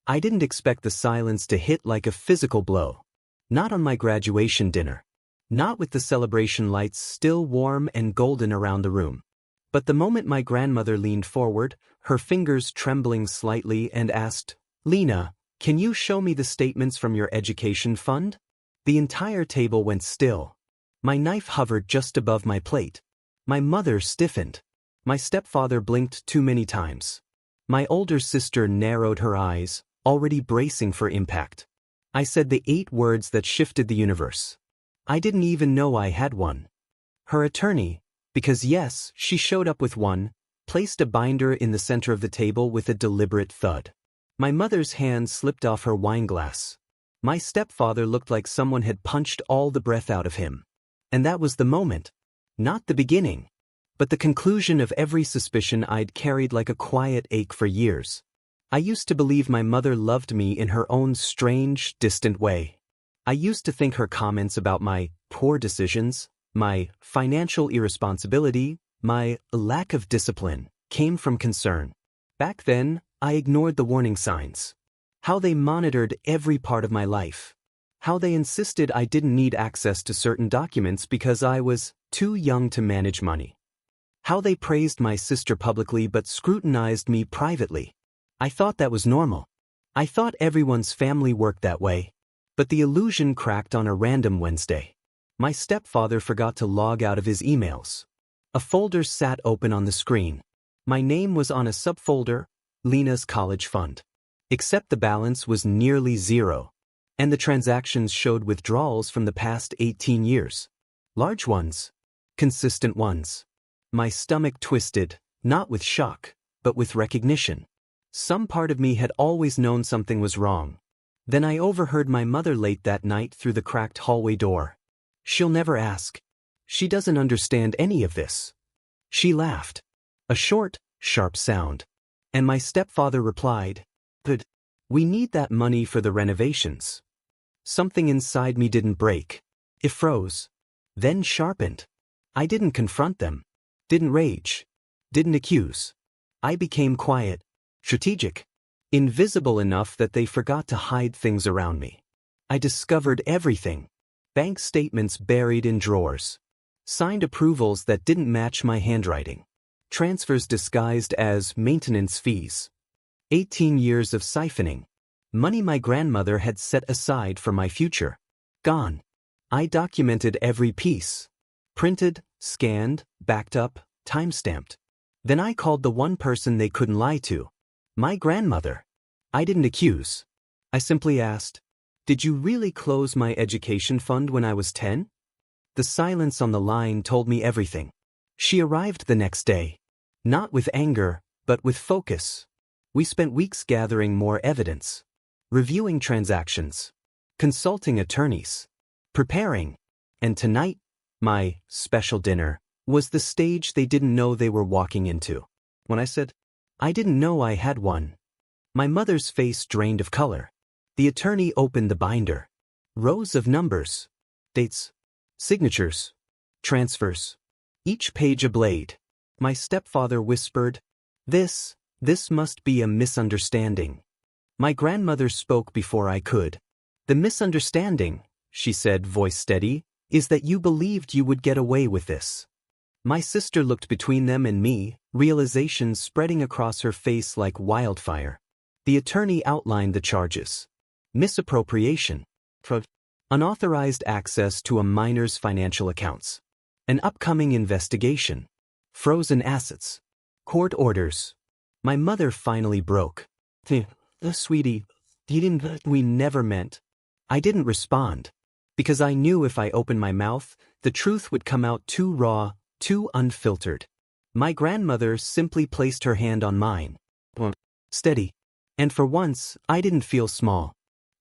I didn't expect the silence to hit like a physical blow. Not on my graduation dinner. Not with the celebration lights still warm and golden around the room. But the moment my grandmother leaned forward, her fingers trembling slightly, and asked, "Lena, can you show me the statements from your education fund?" The entire table went still. My knife hovered just above my plate. My mother stiffened. My stepfather blinked too many times. My older sister narrowed her eyes, already bracing for impact. I said the 8 words that shifted the universe. I didn't even know I had one. Her attorney, because yes, she showed up with one, placed a binder in the center of the table with a deliberate thud. My mother's hand slipped off her wineglass. My stepfather looked like someone had punched all the breath out of him. And that was the moment. Not the beginning, but the conclusion of every suspicion I'd carried like a quiet ache for years. I used to believe my mother loved me in her own strange, distant way. I used to think her comments about my poor decisions, my financial irresponsibility, my lack of discipline, came from concern. Back then, I ignored the warning signs. How they monitored every part of my life. How they insisted I didn't need access to certain documents because I was too young to manage money. How they praised my sister publicly but scrutinized me privately. I thought that was normal. I thought everyone's family worked that way. But the illusion cracked on a random Wednesday. My stepfather forgot to log out of his emails. A folder sat open on the screen. My name was on a subfolder, Lena's college fund. Except the balance was nearly zero. And the transactions showed withdrawals from the past 18 years. Large ones. Consistent ones. My stomach twisted, not with shock, but with recognition. Some part of me had always known something was wrong. Then I overheard my mother late that night through the cracked hallway door. "She'll never ask. She doesn't understand any of this." She laughed. A short, sharp sound. And my stepfather replied, "But we need that money for the renovations." Something inside me didn't break. It froze. Then sharpened. I didn't confront them. Didn't rage. Didn't accuse. I became quiet. Strategic. Invisible enough that they forgot to hide things around me. I discovered everything. Bank statements buried in drawers. Signed approvals that didn't match my handwriting. Transfers disguised as maintenance fees. 18 years of siphoning. Money my grandmother had set aside for my future. Gone. I documented every piece. Printed, scanned, backed up, time-stamped. Then I called the one person they couldn't lie to. My grandmother. I didn't accuse. I simply asked, "Did you really close my education fund when I was 10? The silence on the line told me everything. She arrived the next day. Not with anger, but with focus. We spent weeks gathering more evidence. Reviewing transactions. Consulting attorneys. Preparing. And tonight, my special dinner, was the stage they didn't know they were walking into. When I said, I didn't know I had one. My mother's face drained of color. The attorney opened the binder. Rows of numbers. Dates. Signatures. Transfers. Each page a blade. My stepfather whispered, This must be a misunderstanding." My grandmother spoke before I could. "The misunderstanding," she said, voice steady, "is that you believed you would get away with this." My sister looked between them and me, realization spreading across her face like wildfire. The attorney outlined the charges. Misappropriation. Unauthorized access to a minor's financial accounts. An upcoming investigation. Frozen assets. Court orders. My mother finally broke. Sweetie, we never meant." I didn't respond. Because I knew if I opened my mouth, the truth would come out too raw, too unfiltered. My grandmother simply placed her hand on mine. Steady. And for once, I didn't feel small.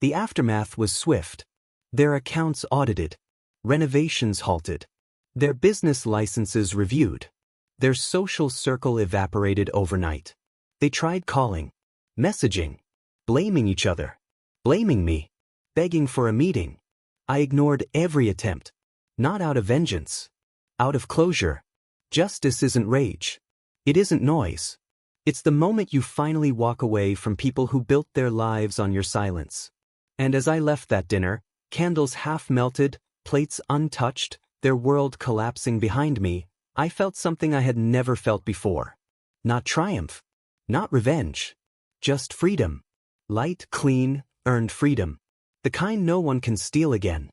The aftermath was swift. Their accounts audited. Renovations halted. Their business licenses reviewed. Their social circle evaporated overnight. They tried calling, messaging, blaming each other, blaming me, begging for a meeting. I ignored every attempt. Not out of vengeance. Out of closure. Justice isn't rage. It isn't noise. It's the moment you finally walk away from people who built their lives on your silence. And as I left that dinner, candles half melted, plates untouched, their world collapsing behind me, I felt something I had never felt before. Not triumph. Not revenge. Just freedom. Light, clean, earned freedom. The kind no one can steal again.